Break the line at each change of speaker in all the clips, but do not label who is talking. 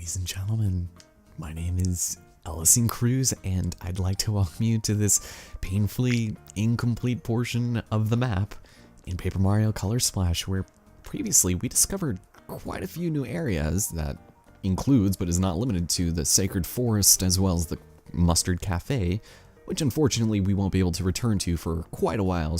Ladies and gentlemen, my name is Ellison Cruz, and I'd like to welcome you to this painfully incomplete portion of the map in Paper Mario Color Splash, where previously we discovered quite a few new areas that includes, but is not limited to, the Sacred Forest as well as the Mustard Cafe, which unfortunately we won't be able to return to for quite a while.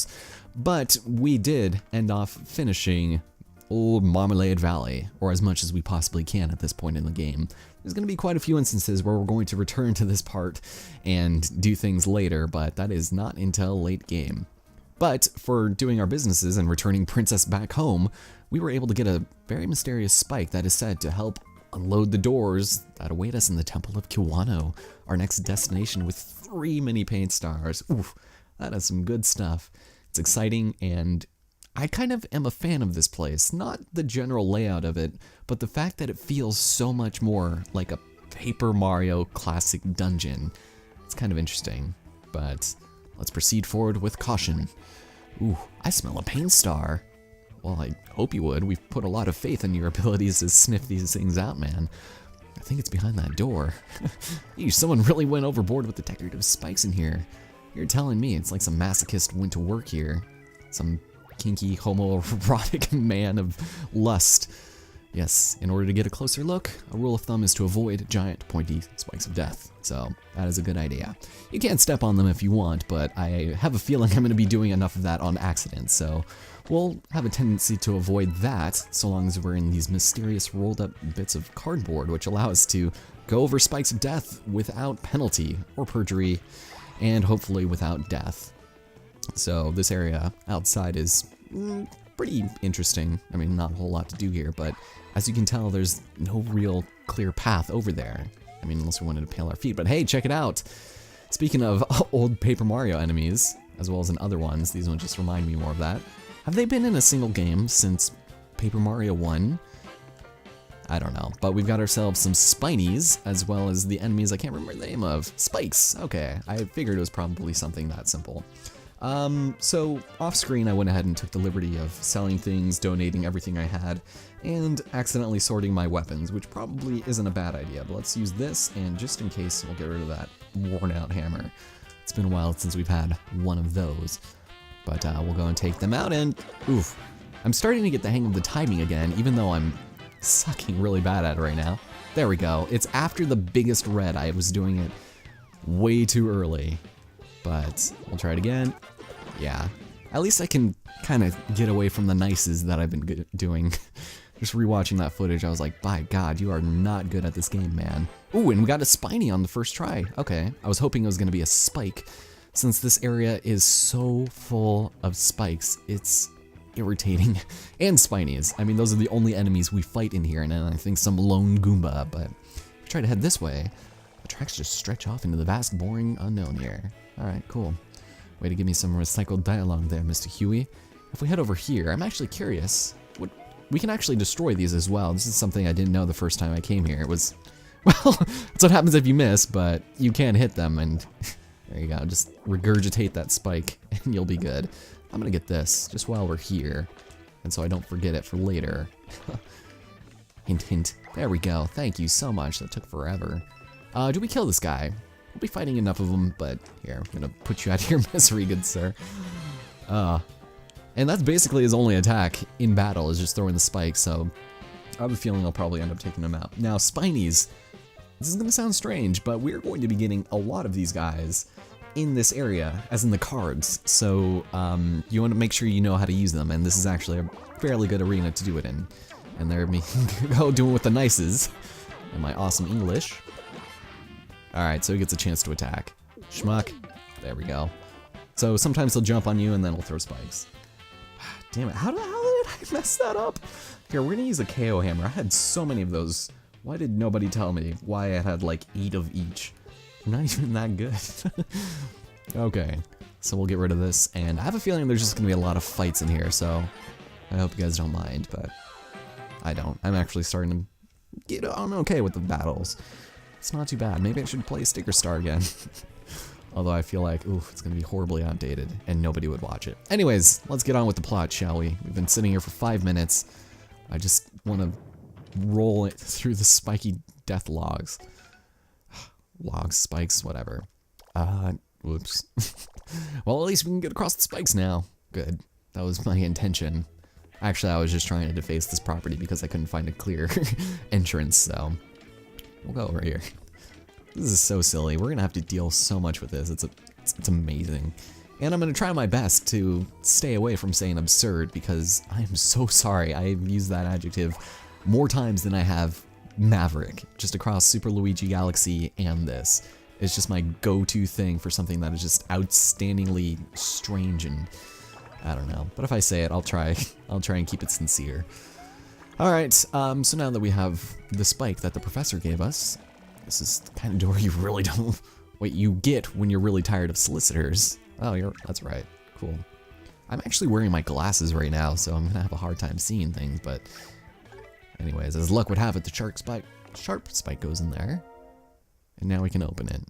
But we did end off finishing Old Marmalade Valley, or as much as we possibly can at this point in the game. There's going to be quite a few instances where we're going to return to this part and do things later, but that is not until late game. But for doing our businesses and returning Princess back home, we were able to get a very mysterious spike that is said to help unload the doors that await us in the Temple of Kiwano, our next destination with 3 mini paint stars. Oof, that is some good stuff. It's exciting, and I kind of am a fan of this place. Not the general layout of it, but the fact that it feels so much more like a Paper Mario classic dungeon. It's kind of interesting, but let's proceed forward with caution. Ooh, I smell a paint star. Well, I hope you would. We've put a lot of faith in your abilities to sniff these things out, man. I think it's behind that door. Eesh, someone really went overboard with the decorative spikes in here. You're telling me it's like some masochist went to work here. Some kinky, homoerotic man of lust. Yes, in order to get a closer look, a rule of thumb is to avoid giant, pointy spikes of death. So, that is a good idea. You can't step on them if you want, but I have a feeling I'm going to be doing enough of that on accident, so we'll have a tendency to avoid that, so long as we're in these mysterious rolled up bits of cardboard, which allow us to go over spikes of death without penalty or perjury, and hopefully without death. So this area outside is pretty interesting. I mean, not a whole lot to do here, but as you can tell, there's no real clear path over there. I mean, unless we wanted to pale our feet, but hey, check it out! Speaking of old Paper Mario enemies, as well as in other ones, these ones just remind me more of that. Have they been in a single game since Paper Mario 1? I don't know, but we've got ourselves some Spinies, as well as the enemies I can't remember the name of. Spikes! Okay, I figured it was probably something that simple. So off screen I went ahead and took the liberty of selling things, donating everything I had, and accidentally sorting my weapons, which probably isn't a bad idea, but let's use this, and just in case, we'll get rid of that worn out hammer. It's been a while since we've had one of those, but we'll go and take them out, and oof, I'm starting to get the hang of the timing again, even though I'm sucking really bad at it right now. There we go. It's after the biggest red. I was doing it way too early. But we'll try it again. Yeah, at least I can kind of get away from the nices that I've been doing. Just rewatching that footage, I was like, by God, you are not good at this game, man. Ooh, and we got a Spiny on the first try. Okay, I was hoping it was going to be a spike. Since this area is so full of spikes, it's irritating. And Spinies. I mean, those are the only enemies we fight in here, and then I think some lone Goomba, but if we try to head this way, the tracks just stretch off into the vast, boring unknown here. Alright, cool. Way to give me some recycled dialogue there, Mr. Huey. If we head over here, I'm actually curious. We can actually destroy these as well. This is something I didn't know the first time I came here. It was, well, that's what happens if you miss, but you can hit them, and there you go. Just regurgitate that spike, and you'll be good. I'm gonna get this, just while we're here, and so I don't forget it for later. Hint, hint. There we go. Thank you so much. That took forever. Do we kill this guy? We'll be fighting enough of them, but here, I'm gonna put you out of your misery, good sir. And that's basically his only attack in battle, is just throwing the spikes, so I have a feeling I'll probably end up taking him out. Now, Spinies. This is gonna sound strange, but we're going to be getting a lot of these guys in this area, as in the cards, so you want to make sure you know how to use them, and this is actually a fairly good arena to do it in. And there me go doing with the nices, and my awesome English. Alright, so he gets a chance to attack. Schmuck. There we go. So sometimes he'll jump on you and then he'll throw spikes. Damn it, how did I mess that up? Here, we're gonna use a KO hammer. I had so many of those. Why did nobody tell me why I had like 8 of each? I'm not even that good. Okay, so we'll get rid of this, and I have a feeling there's just gonna be a lot of fights in here, so I hope you guys don't mind, but I don't. I'm actually starting to get on okay with the battles. It's not too bad. Maybe I should play Sticker Star again. Although I feel like, oof, it's gonna be horribly outdated and nobody would watch it. Anyways, let's get on with the plot, shall we? We've been sitting here for 5 minutes. I just want to roll it through the spiky death logs. Logs, spikes, whatever. Whoops. Well, at least we can get across the spikes now. Good. That was my intention. Actually, I was just trying to deface this property because I couldn't find a clear entrance, so we'll go over here. This is so silly. We're gonna have to deal so much with this. It's amazing. And I'm gonna try my best to stay away from saying absurd because I am so sorry. I've used that adjective more times than I have Maverick, just across Super Luigi Galaxy and this. It's just my go-to thing for something that is just outstandingly strange and I don't know. But if I say it, I'll try and keep it sincere. All right, so now that we have the spike that the professor gave us, this is the kind of door you really don't, wait, you get when you're really tired of solicitors. Oh, that's right, cool. I'm actually wearing my glasses right now, so I'm gonna have a hard time seeing things, but anyways, as luck would have it, the sharp spike goes in there. And now we can open it.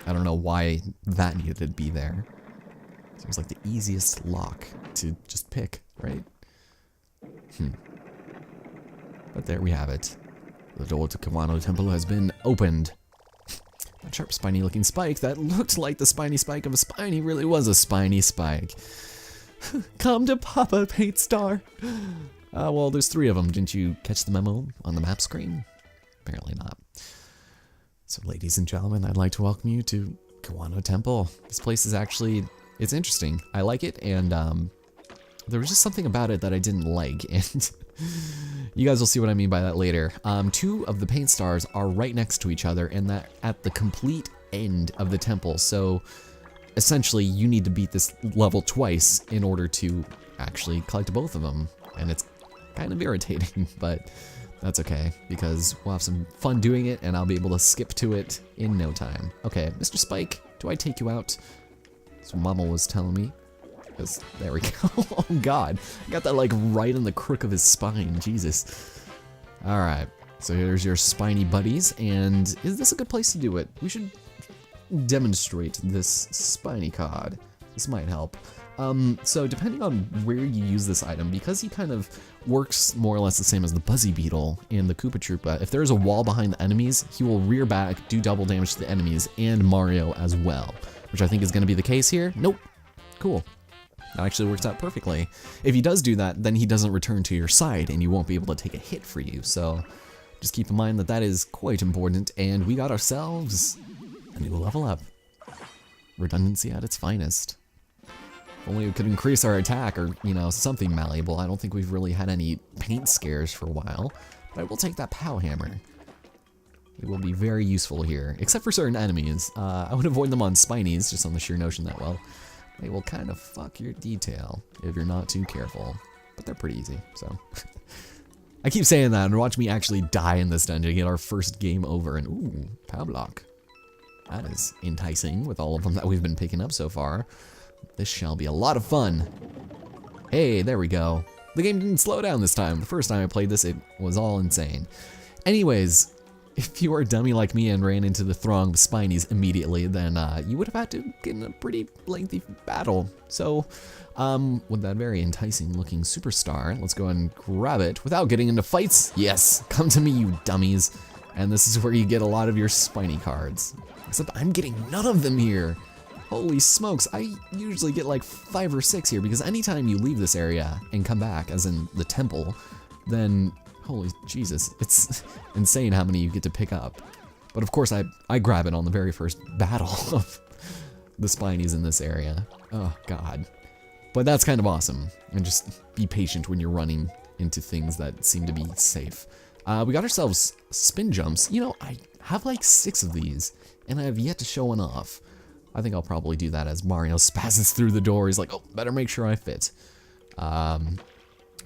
I don't know why that needed to be there. Seems like the easiest lock to just pick, right? But there we have it. The door to Kiwano Temple has been opened. That sharp spiny looking spike that looked like the spiny spike of a spiny really was a spiny spike. Come to Papa, Paint Star. Well, there's 3 of them. Didn't you catch the memo on the map screen? Apparently not. So ladies and gentlemen, I'd like to welcome you to Kiwano Temple. This place is actually, it's interesting. I like it, and there was just something about it that I didn't like, and you guys will see what I mean by that later. 2 of the paint stars are right next to each other, and that at the complete end of the temple, so essentially you need to beat this level twice in order to actually collect both of them, and it's kind of irritating, but that's okay, because we'll have some fun doing it, and I'll be able to skip to it in no time. Okay, Mr. Spike, do I take you out? That's what Mama was telling me. Because, there we go. Oh god, I got that like right in the crook of his spine, Jesus. Alright, so here's your spiny buddies, and is this a good place to do it? We should demonstrate this spiny card. This might help. So depending on where you use this item, because he kind of works more or less the same as the Buzzy Beetle in the Koopa Troopa, if there's a wall behind the enemies, he will rear back, do double damage to the enemies, and Mario as well, which I think is going to be the case here. Nope. Cool. That actually works out perfectly. If he does do that, then he doesn't return to your side, and you won't be able to take a hit for you, so just keep in mind that that is quite important, and we got ourselves a new level up. Redundancy at its finest. Only we could increase our attack or, you know, something malleable. I don't think we've really had any paint scares for a while, but I will take that POW hammer. It will be very useful here, except for certain enemies. I would avoid them on Spinies, just on the sheer notion that, well, they will kind of fuck your detail if you're not too careful, but they're pretty easy, so. I keep saying that, and watch me actually die in this dungeon, get our first game over, and ooh, POW block. That is enticing with all of them that we've been picking up so far. This shall be a lot of fun. Hey, there we go. The game didn't slow down this time. The first time I played this, it was all insane. Anyways, if you are a dummy like me and ran into the throng of Spinies immediately, then you would have had to get in a pretty lengthy battle. So, with that very enticing looking superstar, let's go and grab it without getting into fights. Yes, come to me, you dummies. And this is where you get a lot of your Spiny cards. Except I'm getting none of them here. Holy smokes, I usually get like 5 or 6 here because anytime you leave this area and come back, as in the temple, then holy Jesus, it's insane how many you get to pick up. But of course I grab it on the very first battle of the Spinies in this area. Oh god. But that's kind of awesome. And just be patient when you're running into things that seem to be safe. We got ourselves spin jumps. You know, I have like 6 of these and I have yet to show one off. I think I'll probably do that as Mario spazzes through the door. He's like, oh, better make sure I fit.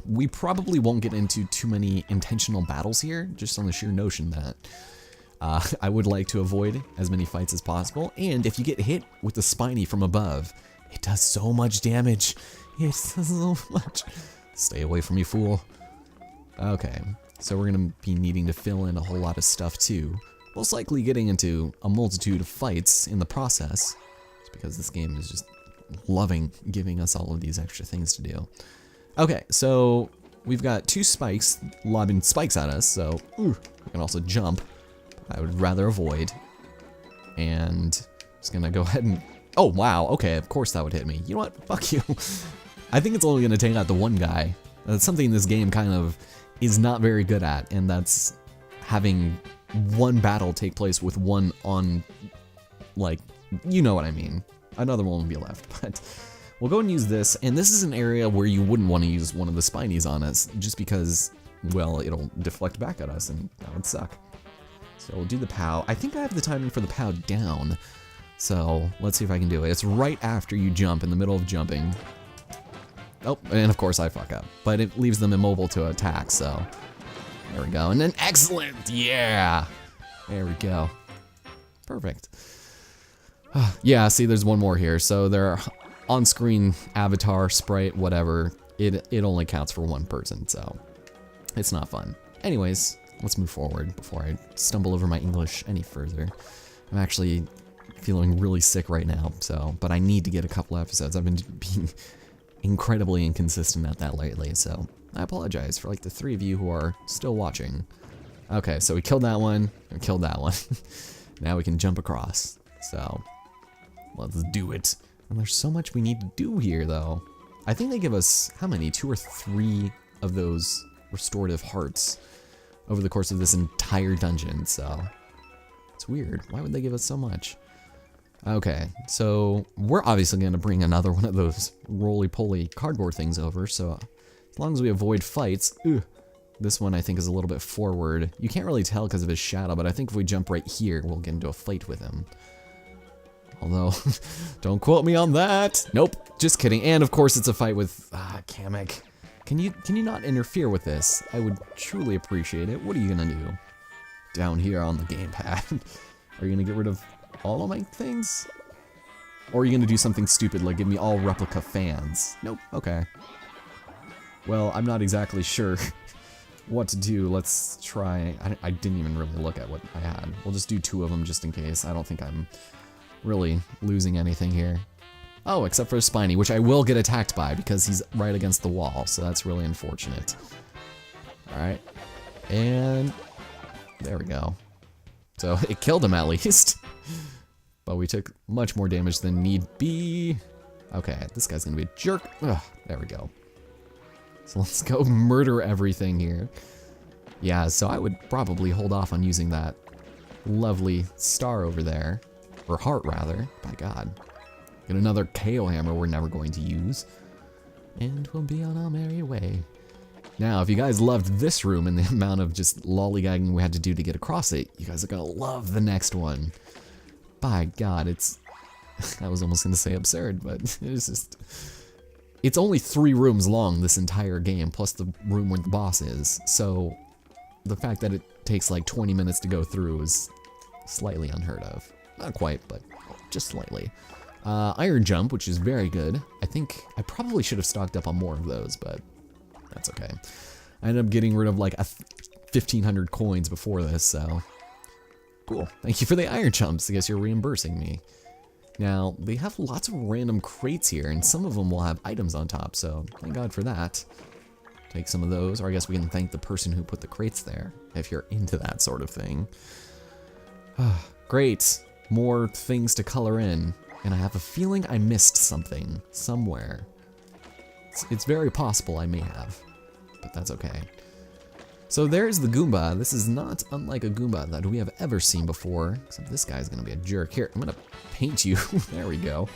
We probably won't get into too many intentional battles here, just on the sheer notion that I would like to avoid as many fights as possible. And if you get hit with the Spiny from above, it does so much damage. It does so much. Stay away from me, fool. Okay, so we're gonna be needing to fill in a whole lot of stuff too. Most likely getting into a multitude of fights in the process, just because this game is just loving giving us all of these extra things to do. Okay, so we've got 2 spikes lobbing spikes at us, so I can also jump. I would rather avoid. And just gonna go ahead and... Oh, wow, okay, of course that would hit me. You know what? Fuck you. I think it's only gonna take out the one guy. That's something this game kind of is not very good at, and that's having one battle take place with one on, like, you know what I mean. Another one will be left, but we'll go and use this, and this is an area where you wouldn't want to use one of the spinies on us, just because, well, it'll deflect back at us, and that would suck. So we'll do the POW. I think I have the timing for the POW down, so let's see if I can do it. It's right after you jump, in the middle of jumping. Oh, and of course I fuck up, but it leaves them immobile to attack, so there we go. And then excellent, yeah, there we go, perfect. Yeah, see, there's one more here. So their on-screen avatar, sprite, whatever, it only counts for one person, so it's not fun. Anyways, let's move forward before I stumble over my English any further. I'm actually feeling really sick right now, so, but I need to get a couple episodes. I've been being incredibly inconsistent at that lately, so I apologize for like the 3 of you who are still watching. Okay, so we killed that one, we killed that one. Now we can jump across, so let's do it. And there's so much we need to do here, though. I think they give us, how many? 2 or 3 of those restorative hearts over the course of this entire dungeon, so it's weird. Why would they give us so much? Okay, so we're obviously going to bring another one of those roly-poly cardboard things over, so as long as we avoid fights... This one I think is a little bit forward. You can't really tell because of his shadow, but I think if we jump right here, we'll get into a fight with him. Although, don't quote me on that. Nope, just kidding. And of course it's a fight with Kamek. Can you not interfere with this? I would truly appreciate it. What are you gonna do? Down here on the gamepad. Are you gonna get rid of all of my things? Or are you gonna do something stupid like give me all replica fans? Nope, okay. Well, I'm not exactly sure what to do. Let's try. I didn't even really look at what I had. We'll just do 2 of them just in case. I don't think I'm really losing anything here. Oh, except for Spiny, which I will get attacked by because he's right against the wall, so that's really unfortunate. Alright. And there we go. So it killed him at least. But we took much more damage than need be. Okay, this guy's gonna be a jerk. Ugh, there we go. So let's go murder everything here. Yeah, so I would probably hold off on using that lovely star over there. Or heart, rather. By God. Get another KO hammer we're never going to use. And we'll be on our merry way. Now, if you guys loved this room and the amount of just lollygagging we had to do to get across it, you guys are gonna love the next one. By God, it's... I was almost gonna say absurd, but it's just... It's only 3 rooms long, this entire game, plus the room where the boss is. So, the fact that it takes like 20 minutes to go through is slightly unheard of. Not quite, but just slightly. Iron Jump, which is very good. I think I probably should have stocked up on more of those, but that's okay. I ended up getting rid of like 1,500 coins before this, so... Cool. Thank you for the Iron Jumps. I guess you're reimbursing me. Now, they have lots of random crates here, and some of them will have items on top, so thank God for that. Take some of those, or I guess we can thank the person who put the crates there, if you're into that sort of thing. Great. More things to color in, and I have a feeling I missed something somewhere. It's very possible I may have, but that's okay. So there's the Goomba. This is not unlike a Goomba that we have ever seen before, except this guy's gonna be a jerk. Here, I'm gonna paint you. There we go.